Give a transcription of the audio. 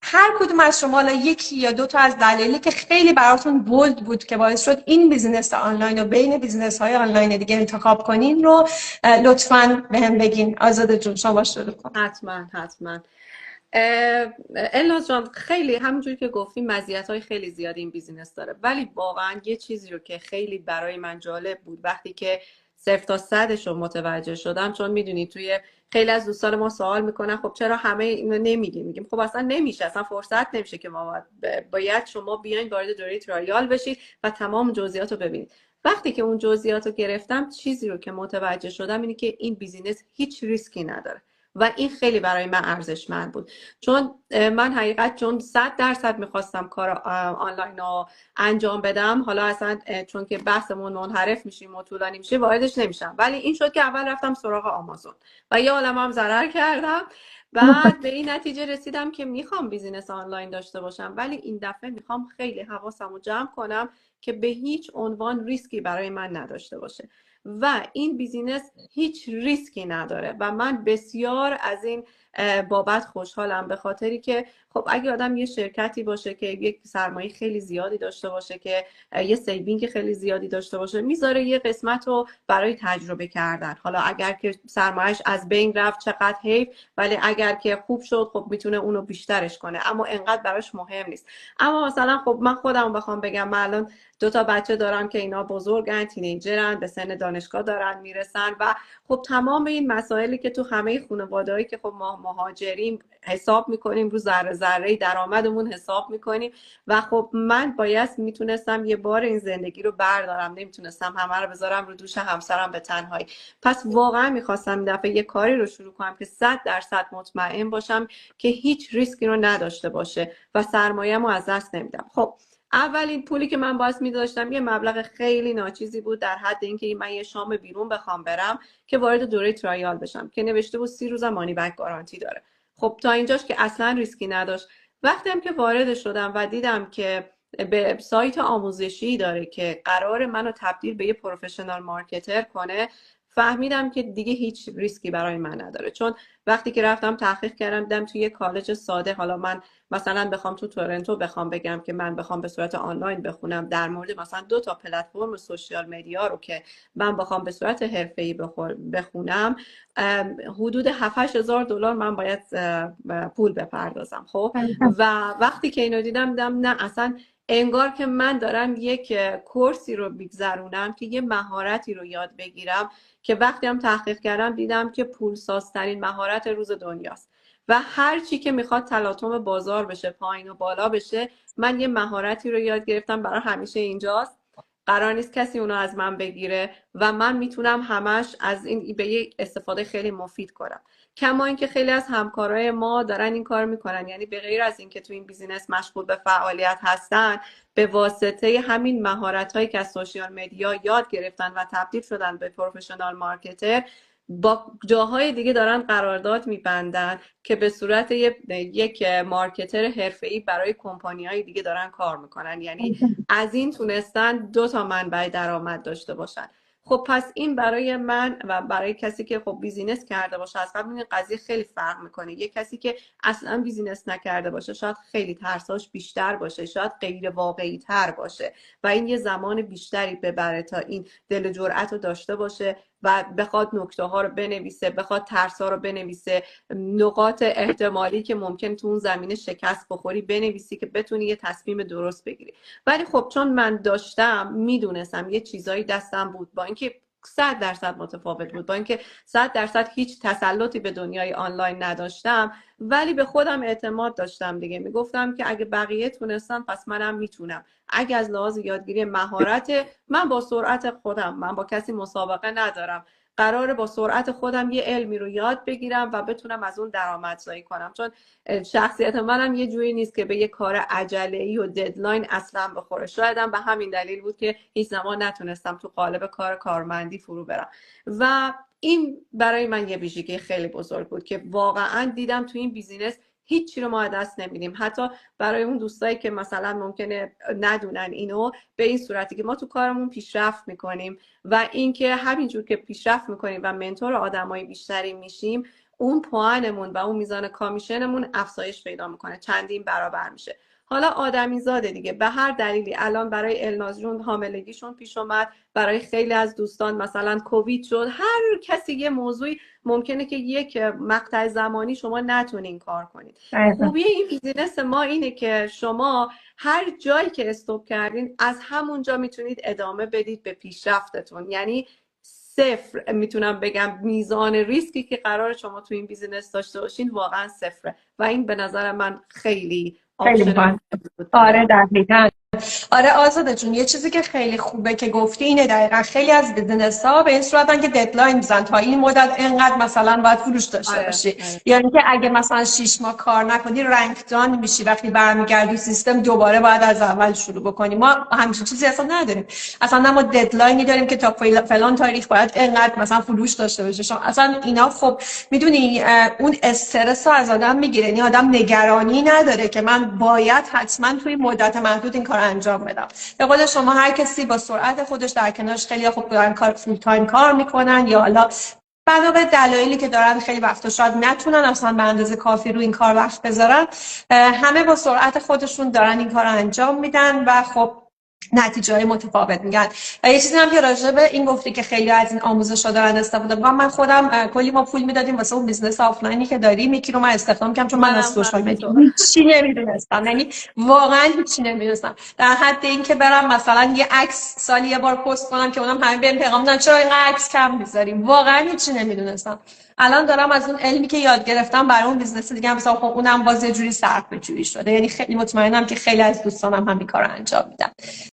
هر کدوم از شما حالا یکی یا دو تا از دلایلی که خیلی براتون بولد بود که باعث شد این بیزینس آنلاین رو بین بیزینس های آنلاین دیگه انتخاب کنین رو لطفاً بهم بگین. آزاده جون شما شروع کن. حتما. الناز جان، خیلی همونجوری که گفتیم مزیت‌های خیلی زیادی این بیزینس داره، ولی واقعا یه چیزی رو که خیلی برای من جالب بود وقتی که 0 تا 100 رو متوجه شدم، چون میدونی توی خیلی از دوستان ما سوال میکنن خب چرا همه اینو نمیگیم؟ میگیم خب اصلا نمیشه، اصلا فرصت نمیشه که ما باید شما بیاین وارد دوره ترایال بشید و تمام جزئیات رو ببینید. وقتی که اون جزئیات رو گرفتم، چیزی رو که متوجه شدم اینه که این بیزینس هیچ ریسکی نداره و این خیلی برای من ارزشمند بود، چون من حقیقت چون 100% میخواستم کار آنلاین رو انجام بدم، حالا اصلا چون که بحثمون منحرف میشیم و طولانی میشه واردش نمیشم، ولی این شد که اول رفتم سراغ آمازون و یه عالمه هم ضرر کردم. بعد به این نتیجه رسیدم که میخوام بیزینس آنلاین داشته باشم، ولی این دفعه میخوام خیلی حواسم رو جمع کنم که به هیچ عنوان ریسکی برای من نداشته باشه و این بیزینس هیچ ریسکی نداره و من بسیار از این بابت خوشحالم، به خاطری که خب اگه آدم یه شرکتی باشه که یک سرمایه خیلی زیادی داشته باشه، که یه سیوینگ خیلی زیادی داشته باشه، میذاره یه قسمت رو برای تجربه کردن. حالا اگر که سرمایهش از بین رفت چقدر حیف، ولی اگر که خوب شد خب میتونه اونو بیشترش کنه، اما انقدر براش مهم نیست. اما مثلا خب من خودم بخوام بگم، من الان 2 تا بچه دارم که اینا بزرگن، تینیجرن، به سن دانشگاه دارن میرسن و خب تمام این مسائلی که تو همه خانواده‌ای که خب ما مهاجریم حساب میکنیم، رو ذره ذره درآمدمون حساب میکنیم و خب من باید میتونستم یه بار این زندگی رو بردارم، نمیتونستم همه رو بذارم رو دوش همسرم به تنهایی. پس واقعا میخواستم این دفعه یه کاری رو شروع کنم که 100% مطمئن باشم که هیچ ریسکی رو نداشته باشه و سرمایه‌مو از دست نمیدم. خب اولین پولی که من باید می‌داشتم یه مبلغ خیلی ناچیزی بود، در حد اینکه من یه شام بیرون بخوام برم که وارد دوره ترایال بشم که نوشته بود 30 روز مانی بک گارانتی داره. خب تا اینجاش که اصلا ریسکی نداشت. وقتی هم که وارد شدم و دیدم که به سایت آموزشی داره که قرار منو تبدیل به یه پروفشنال مارکتر کنه، فهمیدم که دیگه هیچ ریسکی برای من نداره. چون وقتی که رفتم تحقیق کردم دیدم توی یه کالج ساده، حالا من مثلا بخوام تو تورنتو بخوام بگم که من بخوام به صورت آنلاین بخونم در مورد مثلا 2 تا پلتفرم سوشیال مدیا رو که من بخوام به صورت حرفه‌ای بخونم، حدود 7-8 هزار دلار من باید پول بپردازم. خب و وقتی که اینو دیدم نه، اصلا انگار که من دارم یک کورسی رو بگذرونم که یه مهارتی رو یاد بگیرم که وقتی هم تحقیق کردم دیدم که پولسازترین مهارت روز دنیاست و هر چی که میخواد تلاطم بازار بشه، پایین و بالا بشه، من یه مهارتی رو یاد گرفتم برای همیشه اینجاست، قرار نیست کسی اونو از من بگیره و من میتونم همش از این به یک استفاده خیلی مفید کنم. کما اینکه خیلی از همکارای ما دارن این کار میکنن، یعنی به غیر از اینکه تو این بیزینس مشغول به فعالیت هستن، به واسطه همین مهارت هایی که از سوشیال مدیا یاد گرفتن و تبدیل شدن به پروفشنال مارکتر، با جاهای دیگه دارن قرارداد میبندن که به صورت یک مارکتر حرفه‌ای برای کمپانی‌های دیگه دارن کار میکنن، یعنی از این تونستن 2 تا منبع درآمد داشته باشن. خب پس این برای من و برای کسی که خب بیزینس کرده باشه از قبل این قضیه خیلی فرق میکنه. یه کسی که اصلا بیزینس نکرده باشه شاید خیلی ترساش بیشتر باشه، شاید غیر واقعی تر باشه و این یه زمان بیشتری ببره تا این دل و جرأت رو داشته باشه و بخواد نکته ها رو بنویسه، بخواد ترس ها رو بنویسه، نقاط احتمالی که ممکن تو اون زمینه شکست بخوری بنویسی که بتونی یه تصمیم درست بگیری. ولی خب چون من داشتم میدونستم یه چیزایی دستم بود، با اینکه 100% متفاوت بود، با اینکه 100% هیچ تسلطی به دنیای آنلاین نداشتم، ولی به خودم اعتماد داشتم دیگه. میگفتم که اگه بقیه تونستن پس منم میتونم. اگه از لحاظ یادگیری مهارت، من با سرعت خودم، من با کسی مسابقه ندارم، قراره با سرعت خودم یه علمی رو یاد بگیرم و بتونم از اون درآمدزایی کنم. چون شخصیت منم یه جوری نیست که به یه کار عجله‌ای و ددلاین اصلا بخوره. شایدم به همین دلیل بود که هیچ زمان نتونستم تو قالب کار کارمندی فرو برم و این برای من یه ویژگی خیلی بزرگ بود که واقعا دیدم تو این بیزینس هیچی رو ما از دست نمیدیم. حتی برای اون دوستایی که مثلا ممکنه ندونن اینو، به این صورتی که ما تو کارمون پیشرفت میکنیم و اینکه همینجور که پیشرفت میکنیم و منتور آدمای بیشتری میشیم، اون پوانمون و اون میزان کامیشنمون افزایش پیدا میکنه، چندین برابر میشه. حالا آدمیزاده دیگه، به هر دلیلی الان برای الناز جون حاملگیشون پیش اومد، برای خیلی از دوستان مثلا کووید شد، هر کسی یه موضوعی ممکنه که یک مقطع زمانی شما نتونین کار کنید. خوبی این بیزینس ما اینه که شما هر جایی که استوب کردین از همونجا میتونید ادامه بدید به پیشرفتتون. یعنی صفر میتونم بگم میزان ریسکی که قرار شما تو این بیزینس داشته باشین واقعا صفره و این به نظر من خیلی آپشن بود. آره دقیقاً. آره آزاده جون، یه چیزی که خیلی خوبه که گفتی اینه، دقیقا خیلی از بیزنس ها به این صورتن که ددلاین میزن تا این مدت اینقدر مثلا باید فروش داشته باشی. یعنی که اگه مثلا 6 ماه کار نکنی رنک دان میشی، وقتی برمیگردی سیستم دوباره باید از اول شروع بکنی. ما همچین چیزی اصلا نداریم، اصلا ما ددلاینی داریم که تا فلان تاریخ باید اینقدر مثلا فروش داشته باشی. اصلا اینا خب میدونی اون استرس رو از آدم میگیره، یعنی آدم نگرانی نداره که من باید حتما توی مدت محدود این کار انجام بدم. به قول شما هر کسی با سرعت خودش، در کنارش خیلی خوب دارن کار فول تایم کار میکنن، یا حالا بنا به دلایلی که دارن خیلی وقتا شاید نتونن اصلا به اندازه کافی رو این کار وقت بذارن، همه با سرعت خودشون دارن این کار رو انجام میدن و خب نتیجه های متفاوت میگن. و یه چیزی هم که راجع به این گفتی که خیلی از این آموزش‌ها دارن استفاده می‌کنن، من خودم کلی ما پول میدادیم واسه اون بیزنس آفلاینی که داریم، یکی رو من استخدام کردم چون من از سوشال مدیا هیچی نمیدونستم، یعنی واقعا هیچی نمیدونستم، در حد اینکه برم مثلا یه عکس سالی یه بار پست کنم که اونم همین بهم پیغام دادن چرا اینقدر عکس کم می‌ذاریم، واقعا هیچی نمیدونستم. الان دارم از اون علمی که یاد گرفتم برای اون بیزنس دیگه هم، مثلا خب اونم باز یه جوری صرفه‌جویی شده. یعنی خیلی مطمئنم که خیلی از دوستانم همین کارو انجام میدن.